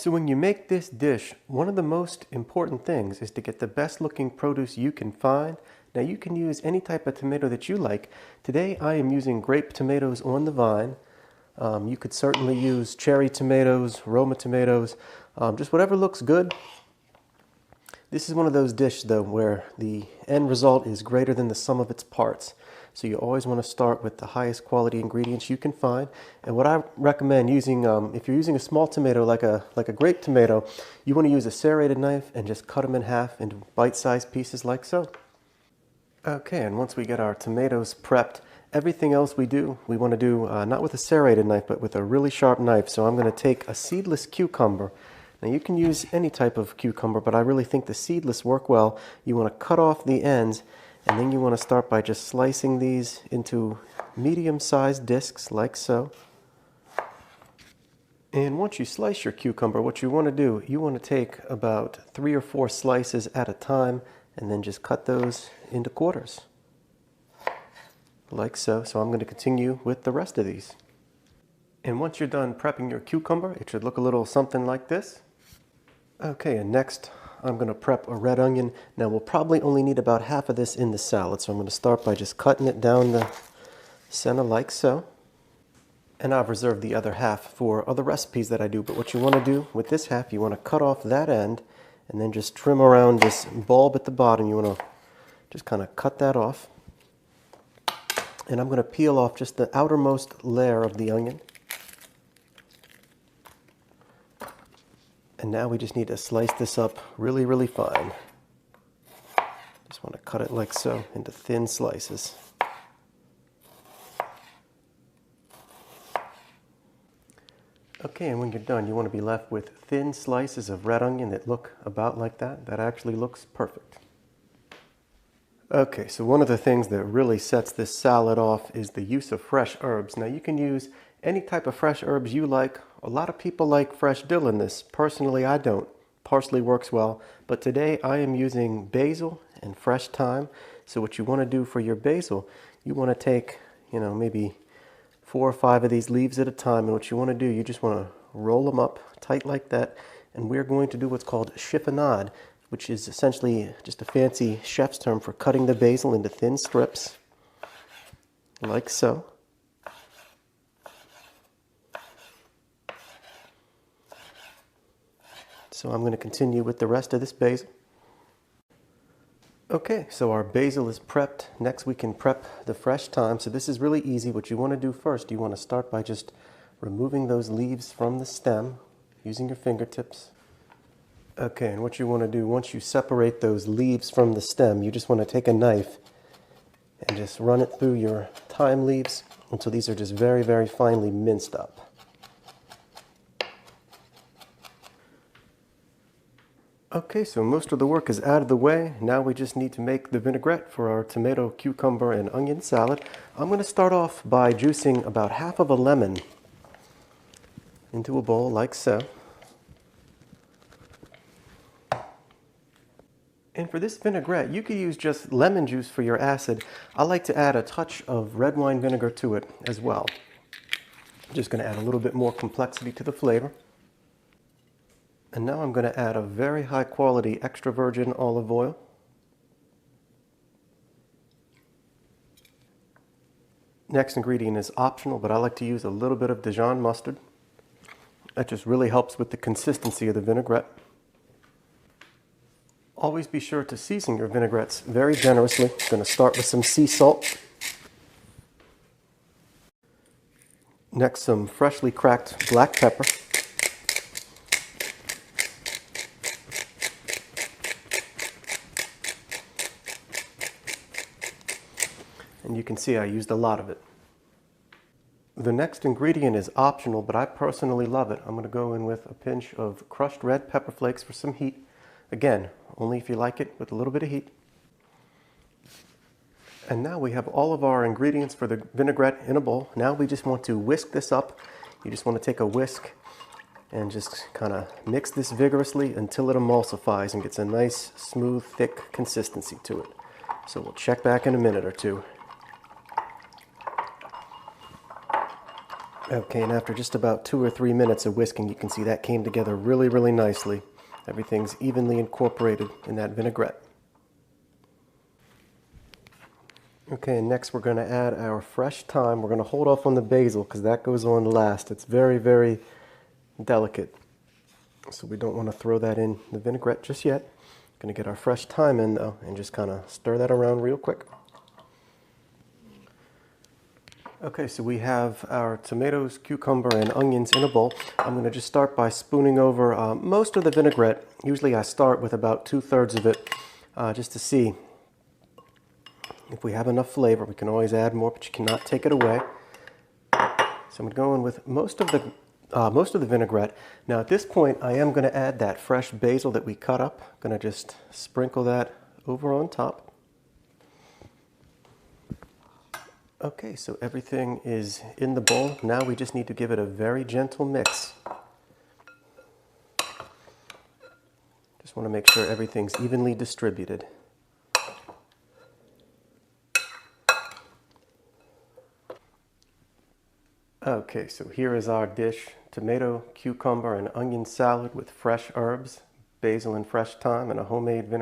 So when you make this dish, one of the most important things is to get the best looking produce you can find. Now you can use any type of tomato that you like. Today I am using grape tomatoes on the vine. You could certainly use cherry tomatoes, Roma tomatoes, just whatever looks good. This is one of those dishes though where the end result is greater than the sum of its parts. So you always want to start with the highest quality ingredients you can find. And what I recommend using, if you're using a small tomato like a grape tomato, you want to use a serrated knife and just cut them in half into bite-sized pieces like so. Okay, and once we get our tomatoes prepped, everything else we want to do not with a serrated knife, but with a really sharp knife. So I'm going to take a seedless cucumber. Now you can use any type of cucumber, but I really think the seedless work well. You want to cut off the ends, and then you want to start by just slicing these into medium-sized discs like so. And once you slice your cucumber, what you want to do, you want to take about 3 or 4 slices at a time and then just cut those into quarters like so. So I'm going to continue with the rest of these. And once you're done prepping your cucumber, it should look a little something like this. Okay, and next I'm going to prep a red onion. Now we'll probably only need about half of this in the salad, so I'm going to start by just cutting it down the center like so. And I've reserved the other half for other recipes that I do, but what you want to do with this half, you want to cut off that end and then just trim around this bulb at the bottom. You want to just kind of cut that off. And I'm going to peel off just the outermost layer of the onion. And now we just need to slice this up really, really fine. Just want to cut it like so into thin slices. Okay, and when you're done, you want to be left with thin slices of red onion that look about like that. That actually looks perfect. Okay, so one of the things that really sets this salad off is the use of fresh herbs. Now you can use any type of fresh herbs you like. A lot of people like fresh dill in this. Personally, I don't. Parsley works well, but today I am using basil and fresh thyme. So what you want to do for your basil, you want to take, maybe 4 or 5 of these leaves at a time, and what you want to do, you just want to roll them up tight like that, and we're going to do what's called chiffonade, which is essentially just a fancy chef's term for cutting the basil into thin strips, like so. So I'm going to continue with the rest of this basil. Okay, so our basil is prepped. Next we can prep the fresh thyme. So this is really easy. What you want to do first, you want to start by just removing those leaves from the stem using your fingertips. Okay, and what you want to do, once you separate those leaves from the stem, you just want to take a knife and just run it through your thyme leaves until these are just very, very finely minced up. Okay, so most of the work is out of the way. Now we just need to make the vinaigrette for our tomato, cucumber, and onion salad. I'm going to start off by juicing about half of a lemon into a bowl like so. And for this vinaigrette, you could use just lemon juice for your acid. I like to add a touch of red wine vinegar to it as well. I'm just going to add a little bit more complexity to the flavor. And now I'm going to add a very high quality extra virgin olive oil. Next ingredient is optional, but I like to use a little bit of Dijon mustard. That just really helps with the consistency of the vinaigrette. Always be sure to season your vinaigrettes very generously. I'm going to start with some sea salt. Next, some freshly cracked black pepper. And you can see I used a lot of it. The next ingredient is optional, but I personally love it. I'm going to go in with a pinch of crushed red pepper flakes for some heat. Again, only if you like it with a little bit of heat. And now we have all of our ingredients for the vinaigrette in a bowl. Now we just want to whisk this up. You just want to take a whisk and just kind of mix this vigorously until it emulsifies and gets a nice, smooth, thick consistency to it. So we'll check back in a minute or two. Okay, and after just about 2 or 3 minutes of whisking, you can see that came together really, really nicely. Everything's evenly incorporated in that vinaigrette. Okay, and next we're going to add our fresh thyme. We're going to hold off on the basil because that goes on last. It's very, very delicate. So we don't want to throw that in the vinaigrette just yet. Going to get our fresh thyme in though and just kind of stir that around real quick. Okay, so we have our tomatoes, cucumber, and onions in a bowl. I'm going to just start by spooning over most of the vinaigrette. Usually I start with about 2/3 of it just to see if we have enough flavor. We can always add more, but you cannot take it away. So I'm going to go in with most of the vinaigrette. Now at this point, I am going to add that fresh basil that we cut up. I'm going to just sprinkle that over on top. Okay, so everything is in the bowl. Now we just need to give it a very gentle mix. Just want to make sure everything's evenly distributed. Okay, so here is our dish: tomato, cucumber, and onion salad with fresh herbs, basil and fresh thyme, and a homemade vinegar.